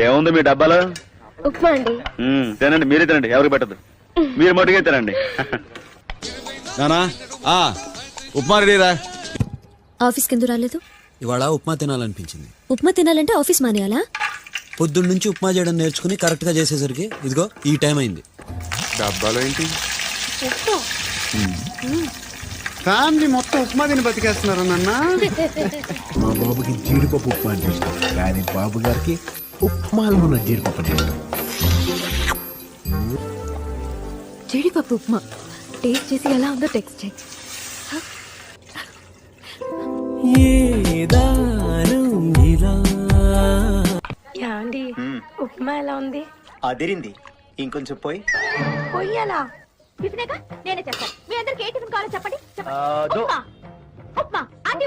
ఏముంది మీ డబ్బాలో? ఉప్మా అండి. తినండి, మీరే తినండి, ఎవరికి పెట్టదు. మీరు మటుకే తినండి. నానా ఉప్మా రెడీరా. ఆఫీస్కి ఎందుకు రాలేదు? ఇవాళ ఉప్మా తినాలనిపించింది. ఉప్మా తినాలంటే ఆఫీస్ మానేయాలా? పొద్దున్న నుంచి ఉప్మా చేయడం నేర్చుకుని కరెక్ట్ గా చేసేసరికి ఇదిగో ఈ టైం అయింది. డబ్బాలో ఏంటి? ఫ్యామిలీ మొత్తం ఉప్మా తిని బతికేస్తున్నారు నాన్న. మా బాబుకి జీడిపప్పు ఉప్మా అంటే ఇష్టం, కానీ బాబు గారికి ఉప్మాలో ఉన్న జీడిపప్పు అంటే ఇష్టం. జీడిపప్పు ఉప్మా టేస్ట్ చేసి ఎలా ఉందో టెక్స్ట్ చేయి. యాండి ఉప్మా ఎలా ఉంది? అదిరింది. ఇంకొంచెం పోయి పొయ్యాలా? టిఫినేగా నేనే చేస్తాను. మీ అందరికి ఏ టిఫిన్ కావాలో చెప్పండి. ఉప్మా ఉప్మా ఆంటీ